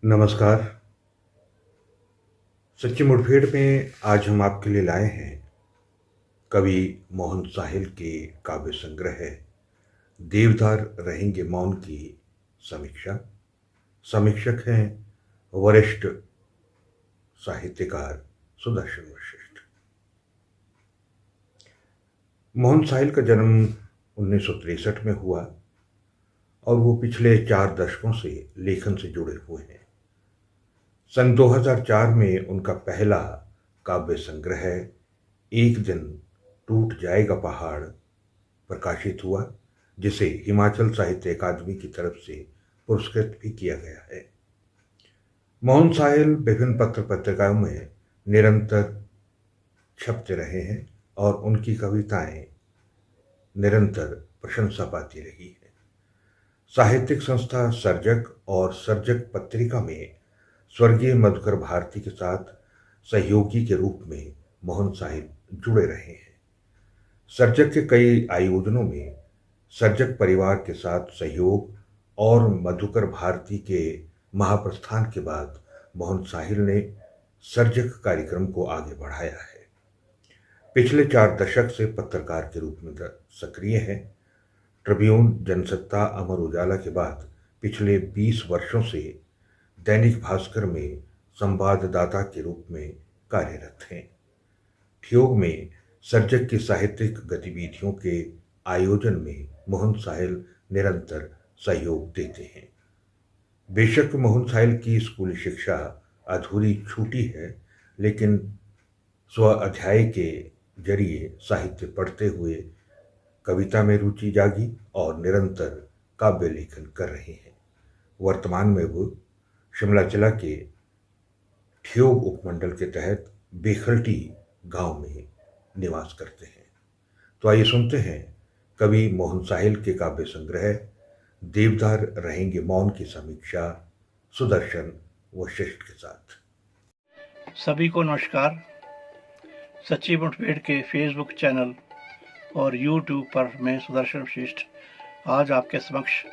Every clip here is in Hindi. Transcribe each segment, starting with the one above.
नमस्कार। सच्ची मुठभेड़ में आज हम आपके लिए लाए हैं कवि मोहन साहिल के काव्य संग्रह देवदार रहेंगे मौन की समीक्षा। समीक्षक हैं वरिष्ठ साहित्यकार सुदर्शन वशिष्ठ। मोहन साहिल का जन्म 1963 में हुआ और वो पिछले 4 दशकों से लेखन से जुड़े हुए हैं। सन 2004 में उनका पहला काव्य संग्रह एक दिन टूट जाएगा पहाड़ प्रकाशित हुआ, जिसे हिमाचल साहित्य अकादमी की तरफ से पुरस्कृत भी किया गया है। मोहन साहिल विभिन्न पत्र पत्रिकाओं में निरंतर छपते रहे हैं और उनकी कविताएं निरंतर प्रशंसा पाती रही है। साहित्यिक संस्था सर्जक और सर्जक पत्रिका में स्वर्गीय मधुकर भारती के साथ सहयोगी के रूप में मोहन साहिल जुड़े रहे हैं। सर्जक के कई आयोजनों में सर्जक परिवार के साथ सहयोग और मधुकर भारती के महाप्रस्थान के बाद मोहन साहिल ने सर्जक कार्यक्रम को आगे बढ़ाया है। पिछले 4 दशक से पत्रकार के रूप में सक्रिय हैं। ट्रिब्यून, जनसत्ता, अमर उजाला के बाद पिछले 20 वर्षों से दैनिक भास्कर में संवाददाता के रूप में कार्यरत हैं। ठियोग में सर्जक की साहित्यिक गतिविधियों के आयोजन में मोहन साहिल निरंतर सहयोग देते हैं। बेशक मोहन साहिल की स्कूली शिक्षा अधूरी छूटी है, लेकिन स्व अध्याय के जरिए साहित्य पढ़ते हुए कविता में रुचि जागी और निरंतर काव्य लेखन कर रहे हैं। वर्तमान में वो शिमला जिला के ठियोग उपमंडल के तहत बेखलटी गांव में निवास करते हैं। तो आइए सुनते हैं कवि मोहन साहिल के काव्य संग्रह देवदार रहेंगे मौन की समीक्षा सुदर्शन वशिष्ठ के साथ। सभी को नमस्कार। सच्ची मुठभेड़ के फेसबुक चैनल और यूट्यूब पर मैं सुदर्शन वशिष्ठ आज आपके समक्ष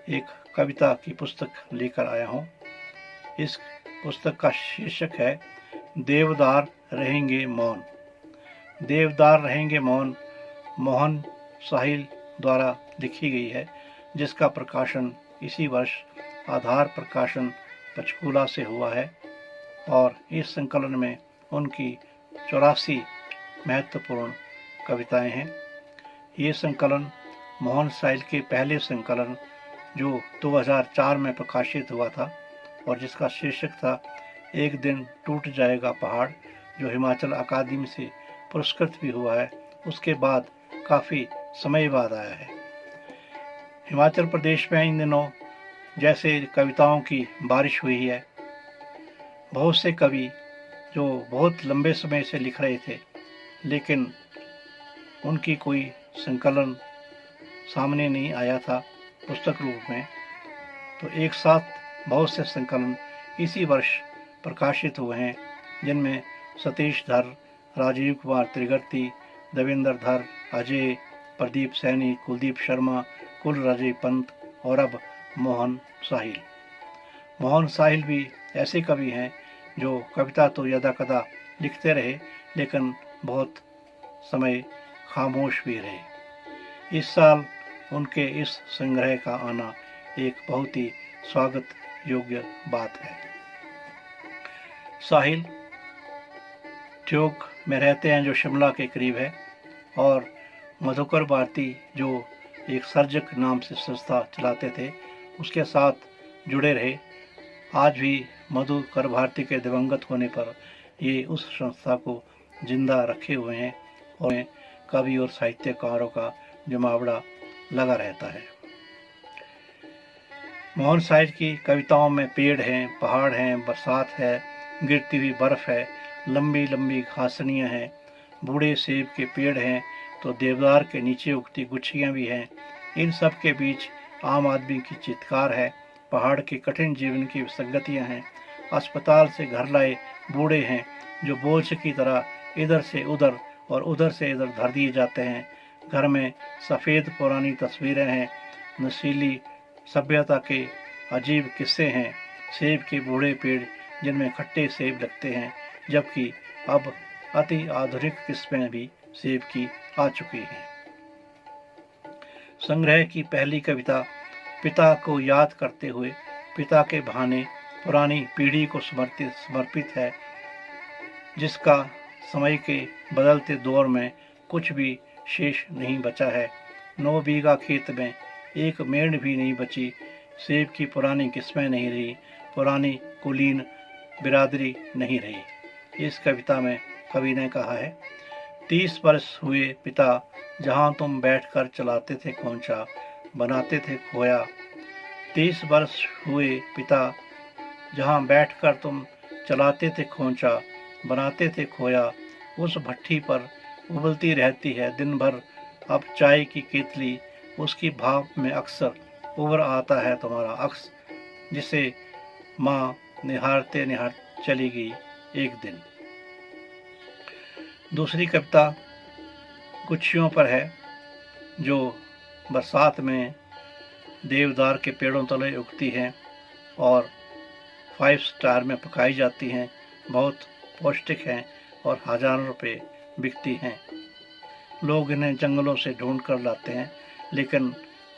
एक कविता की पुस्तक लेकर आया हूँ। इस पुस्तक का शीर्षक है देवदार रहेंगे मौन। देवदार रहेंगे मौन मोहन साहिल द्वारा लिखी गई है, जिसका प्रकाशन इसी वर्ष आधार प्रकाशन पंचकूला से हुआ है और इस संकलन में उनकी 84 महत्वपूर्ण कविताएं हैं। ये संकलन मोहन साहिल के पहले संकलन जो 2004 में प्रकाशित हुआ था और जिसका शीर्षक था एक दिन टूट जाएगा पहाड़, जो हिमाचल अकादमी से पुरस्कृत भी हुआ है, उसके बाद काफ़ी समय बाद आया है। हिमाचल प्रदेश में इन दिनों जैसे कविताओं की बारिश हुई है, बहुत से कवि जो बहुत लंबे समय से लिख रहे थे, लेकिन उनकी कोई संकलन सामने नहीं आया था पुस्तक रूप में, तो एक साथ बहुत से संकलन इसी वर्ष प्रकाशित हुए हैं, जिनमें सतीश धर, राजीव कुमार त्रिगर्ती, देवेंद्र धर, अजय, प्रदीप सैनी, कुलदीप शर्मा, कुलराजी पंत और अब मोहन साहिल। मोहन साहिल भी ऐसे कवि हैं जो कविता तो यदाकदा लिखते रहे, लेकिन बहुत समय खामोश भी रहे। इस साल उनके इस संग्रह का आना एक बहुत ही स्वागत योग्य बात है। साहिल ठियोग में रहते हैं, जो शिमला के करीब है, और मधुकर भारती जो एक सर्जक नाम से संस्था चलाते थे, उसके साथ जुड़े रहे। आज भी मधुकर भारती के दिवंगत होने पर ये उस संस्था को जिंदा रखे हुए हैं और कवि और साहित्यकारों का जमावड़ा लगा रहता है। मोहन साहिल की कविताओं में पेड़ हैं, पहाड़ हैं, बरसात है, गिरती हुई बर्फ है, लंबी लंबी घासनियाँ हैं, बूढ़े सेब के पेड़ हैं, तो देवदार के नीचे उगती गुच्छियाँ भी हैं। इन सब के बीच आम आदमी की चित्कार है, पहाड़ के कठिन जीवन की विसंगतियाँ हैं, अस्पताल से घर लाए बूढ़े हैं जो बोझ की तरह इधर से उधर और उधर से इधर धर दिए जाते हैं। घर में सफ़ेद पुरानी तस्वीरें हैं, नशीली सभ्यता के अजीब किस्से हैं, सेब के बूढ़े पेड़ जिनमें खट्टे सेब लगते हैं, जबकि अब अति आधुनिक किस्में भी सेब की आ चुकी हैं। संग्रह की पहली कविता पिता को याद करते हुए पिता के बहाने पुरानी पीढ़ी को समर्पित है, जिसका समय के बदलते दौर में कुछ भी शेष नहीं बचा है। 9 बीघा खेत में एक मेंढ भी नहीं बची, सेब की पुरानी किस्में नहीं रही, पुरानी कुलीन बिरादरी नहीं रही। इस कविता में कवि ने कहा है, 30 वर्ष हुए पिता, जहाँ तुम बैठकर चलाते थे खोंचा, बनाते थे खोया। 30 वर्ष हुए पिता, जहाँ बैठकर तुम चलाते थे खोंचा, बनाते थे खोया। उस भट्ठी पर उबलती रहती है दिन भर अब चाय की केतली, उसकी भाप में अक्सर उभर आता है तुम्हारा अक्स, जिसे माँ निहारते निहारते चली गई एक दिन। दूसरी कविता गुच्छियों पर है, जो बरसात में देवदार के पेड़ों तले उगती हैं और 5 स्टार में पकाई जाती हैं, बहुत पौष्टिक हैं और हज़ारों रुपए बिकती हैं। लोग इन्हें जंगलों से ढूंढ कर लाते हैं, लेकिन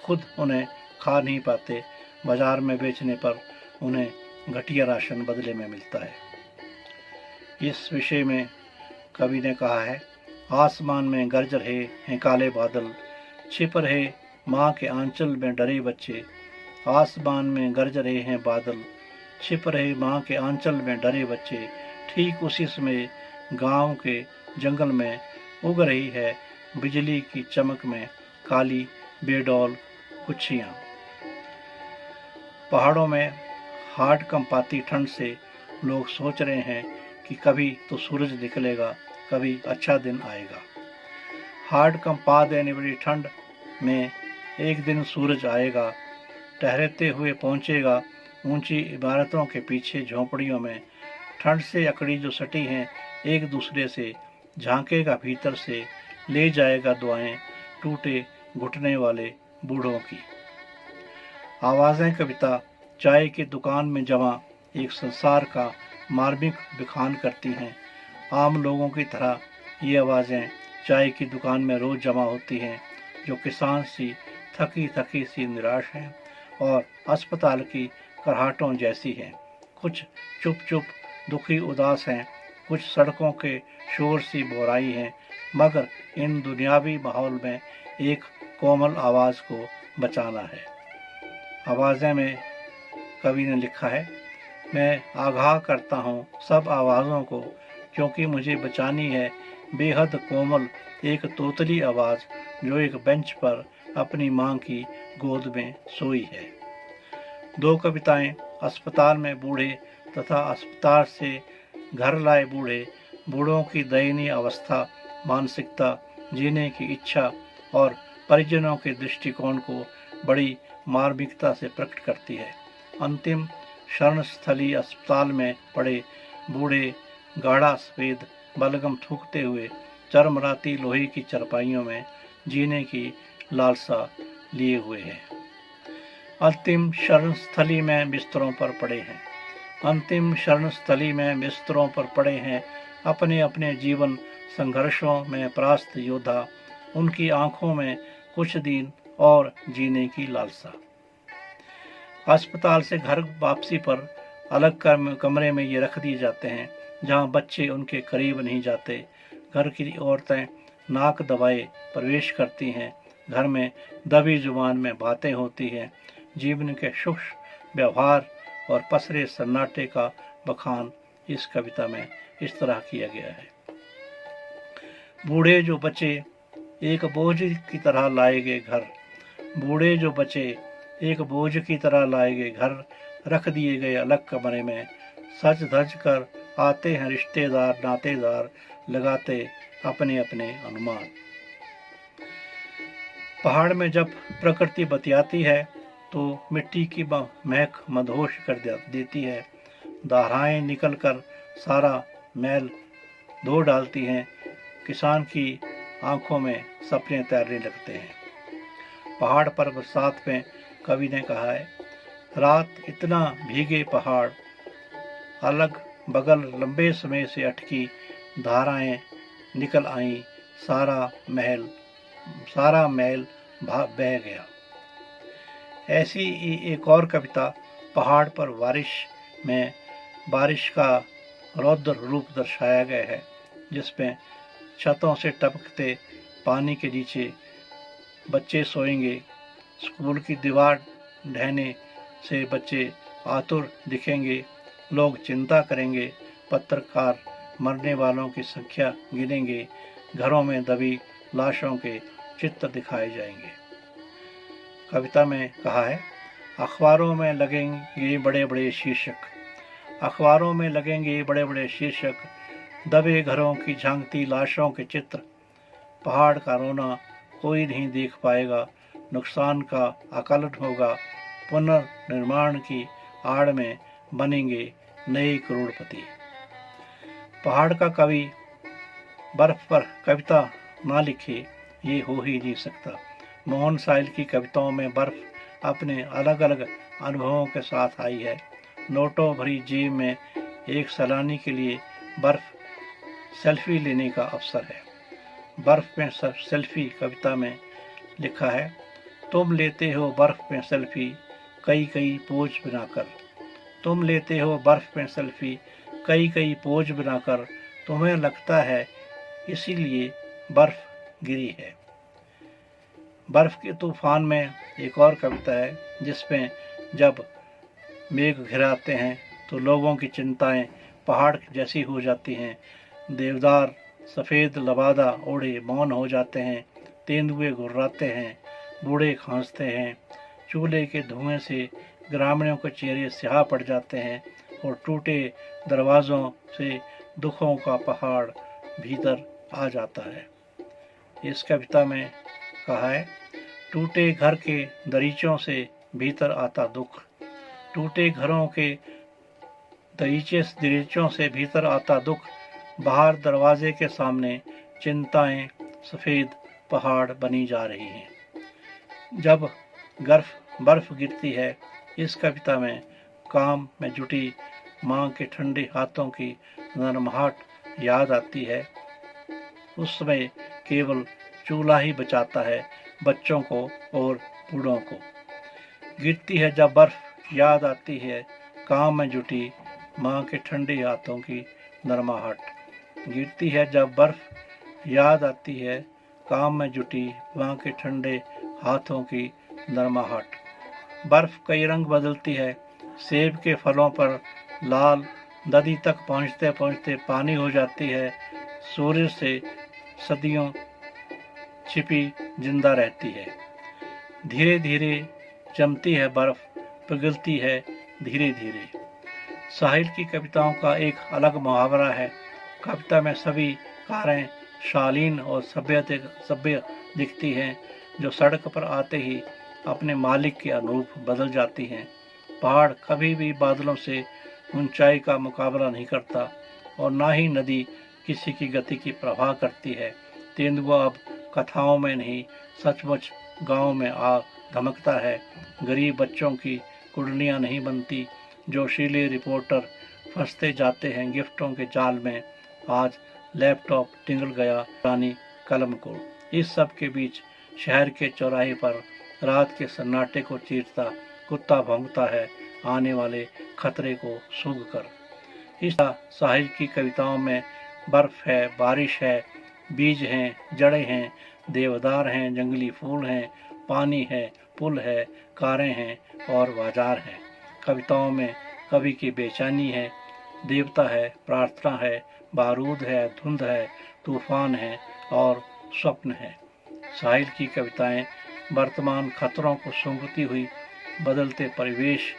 खुद उन्हें खा नहीं पाते। बाजार में बेचने पर उन्हें घटिया राशन बदले में मिलता है। इस विषय में कवि ने कहा है, आसमान में गरज रहे हैं काले बादल, छिप रहे माँ के आंचल में डरे बच्चे। आसमान में गरज रहे हैं बादल, छिप रहे माँ के आंचल में डरे बच्चे। ठीक उसी समय गांव के जंगल में उग रही है बिजली की चमक में काली बेडौल गुच्छियाँ। पहाड़ों में हाड़ कंपाती ठंड से लोग सोच रहे हैं कि कभी तो सूरज निकलेगा, कभी अच्छा दिन आएगा। हाड़ कंपा देने वाली ठंड में एक दिन सूरज आएगा, ठहरते हुए पहुंचेगा ऊंची इमारतों के पीछे झोंपड़ियों में। ठंड से अकड़ी जो सटी हैं एक दूसरे से, झांकेगा भीतर से, ले जाएगा दुआएं टूटे घुटने वाले बूढ़ों की। आवाज़ें कविता चाय की दुकान में जमा एक संसार का मार्मिक बखान करती हैं। आम लोगों की तरह ये आवाज़ें चाय की दुकान में रोज़ जमा होती हैं, जो किसान सी थकी थकी सी निराश हैं और अस्पताल की कराहटों जैसी हैं। कुछ चुप चुप दुखी उदास हैं, कुछ सड़कों के शोर सी बोराई हैं, मगर इन दुनियावी माहौल में एक कोमल आवाज़ को बचाना है। आवाज़ें में कवि ने लिखा है, मैं आगाह करता हूँ सब आवाज़ों को, क्योंकि मुझे बचानी है बेहद कोमल एक तोतली आवाज़, जो एक बेंच पर अपनी माँ की गोद में सोई है। 2 कविताएं अस्पताल में बूढ़े तथा अस्पताल से घर लाए बूढ़े, बूढ़ों की दयनीय अवस्था, मानसिकता, जीने की इच्छा और परिजनों के दृष्टिकोण को बड़ी मार्मिकता से प्रकट करती है। अंतिम शरणस्थली अस्पताल में पड़े बूढ़े गाढ़ा सफेद बलगम थूकते हुए चरमराती लोहे की चरपाइयों में जीने की लालसा लिए हुए हैं। अंतिम शरणस्थली में बिस्तरों पर पड़े हैं, अंतिम शरणस्थली में बिस्तरों पर पड़े हैं अपने अपने जीवन संघर्षों में परास्त योद्धा। उनकी आंखों में कुछ दिन और जीने की लालसा। अस्पताल से घर वापसी पर अलग कमरे में ये रख दिए जाते हैं, जहां बच्चे उनके करीब नहीं जाते। घर की औरतें नाक दबाए प्रवेश करती हैं, घर में दबी जुबान में बातें होती हैं। जीवन के सूक्ष्म व्यवहार और पसरे सन्नाटे का बखान इस कविता में इस तरह किया गया है। बूढ़े जो बचे एक बोझ की तरह लाए गए घर, बूढ़े जो बचे एक बोझ की तरह लाए गए घर, रख दिए गए अलग कमरे में। सज धज कर आते हैं रिश्तेदार नातेदार, लगाते अपने अपने अनुमान। पहाड़ में जब प्रकृति बतियाती है तो मिट्टी की महक मदहोश कर देती है। धाराएं निकलकर सारा मैल धो डालती हैं। किसान की आंखों में सपने तैरने लगते हैं। पहाड़ पर बरसात में कवि ने कहा है, रात इतना भीगे पहाड़, अलग बगल लंबे समय से अटकी धाराएं निकल आईं, सारा महल बह गया। ऐसी ही एक और कविता पहाड़ पर बारिश का रौद्र रूप दर्शाया गया है, जिसमें छतों से टपकते पानी के नीचे बच्चे सोएंगे, स्कूल की दीवार ढहने से बच्चे आतुर दिखेंगे, लोग चिंता करेंगे, पत्रकार मरने वालों की संख्या गिनेंगे, घरों में दबी लाशों के चित्र दिखाए जाएंगे। कविता में कहा है, अखबारों में लगेंगे बड़े बड़े शीर्षक, दबे घरों की झांकती लाशों के चित्र, पहाड़ का रोना कोई नहीं देख पाएगा, नुकसान का आकलन होगा, पुनर्निर्माण की आड़ में बनेंगे नए करोड़पति। पहाड़ का कवि बर्फ पर कविता ना लिखे, ये हो ही नहीं सकता। मोहन साहिल की कविताओं में बर्फ अपने अलग अलग अनुभवों के साथ आई है। नोटों भरी जेब में एक सैलानी के लिए बर्फ सेल्फी लेने का अवसर है। बर्फ में सेल्फी कविता में लिखा है, तुम लेते हो बर्फ में सेल्फी कई कई पोज बनाकर, तुम लेते हो बर्फ में सेल्फी कई कई पोज बनाकर, तुम्हें लगता है इसीलिए बर्फ गिरी है। बर्फ के तूफान में एक और कविता है, जिसमें जब मेघ घिराते हैं तो लोगों की चिंताएं पहाड़ जैसी हो जाती हैं। देवदार सफ़ेद लबादा ओढ़े मौन हो जाते हैं, तेंदुए गुर्राते हैं, बूढ़े खांसते हैं, चूल्हे के धुएं से ग्रामीणों के चेहरे स्याह पड़ जाते हैं और टूटे दरवाज़ों से दुखों का पहाड़ भीतर आ जाता है। इस कविता में कहा है, टूटे घर के दरीचों से भीतर आता दुख, टूटे घरों के दरीचों से भीतर आता दुख, बाहर दरवाजे के सामने चिंताएं सफ़ेद पहाड़ बनी जा रही हैं। जब बर्फ गिरती है, इस कविता में काम में जुटी माँ के ठंडे हाथों की नरमाहट याद आती है। उस समय केवल चूल्हा ही बचाता है बच्चों को और बूढ़ों को। गिरती है जब बर्फ, याद आती है काम में जुटी माँ के ठंडे हाथों की नरमाहट। गिरती है जब बर्फ, याद आती है काम में जुटी माँ के ठंडे हाथों की नरमाहट। बर्फ कई रंग बदलती है, सेब के फलों पर लाल नदी तक पहुँचते पहुँचते पानी हो जाती है, सूर्य से सदियों छिपी जिंदा रहती है। धीरे धीरे जमती है बर्फ, पिघलती है धीरे धीरे। साहिल की कविताओं का एक अलग मुहावरा है, कविता में सभी कारें शालीन और सभ्य दिखती हैं, जो सड़क पर आते ही अपने मालिक के अनुरूप बदल जाती हैं। पहाड़ कभी भी बादलों से ऊंचाई का मुकाबला नहीं करता और ना ही नदी किसी की गति की परवाह करती है। तेंदुआ अब कथाओं में नहीं, सचमुच गांव में आ धमकता है। गरीब बच्चों की कुंडलियां नहीं बनती, जोशीले रिपोर्टर फंसते जाते हैं गिफ्टों के जाल में। आज लैपटॉप टिंगल गया पुरानी कलम को। इस सब के बीच शहर के चौराहे पर रात के सन्नाटे को चीरता कुत्ता भौंकता है, आने वाले खतरे को सूंघकर। इस साहिल की कविताओं में बर्फ है, बारिश है, बीज हैं, जड़ें हैं, देवदार हैं, जंगली फूल हैं, पानी है, पुल है, कारें हैं और बाजार हैं। कविताओं में कवि की बेचैनी है, देवता है, प्रार्थना है, बारूद है, धुंध है, तूफान है और स्वप्न है। साहिल की कविताएं वर्तमान खतरों को सूंघती हुई बदलते परिवेश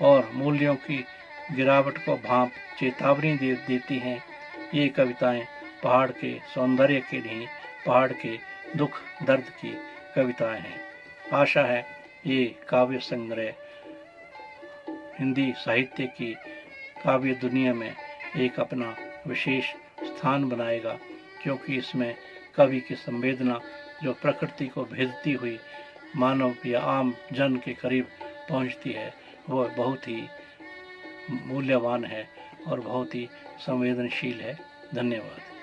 और मूल्यों की गिरावट को भांप चेतावनी देती हैं। ये कविताएं पहाड़ के सौंदर्य के नहीं, पहाड़ के दुख दर्द की कविताएं हैं। आशा है ये काव्य संग्रह हिंदी साहित्य की काव्य दुनिया में एक अपना विशेष स्थान बनाएगा, क्योंकि इसमें कवि की संवेदना जो प्रकृति को भेदती हुई मानव या आम जन के करीब पहुंचती है, वो बहुत ही मूल्यवान है और बहुत ही संवेदनशील है। धन्यवाद।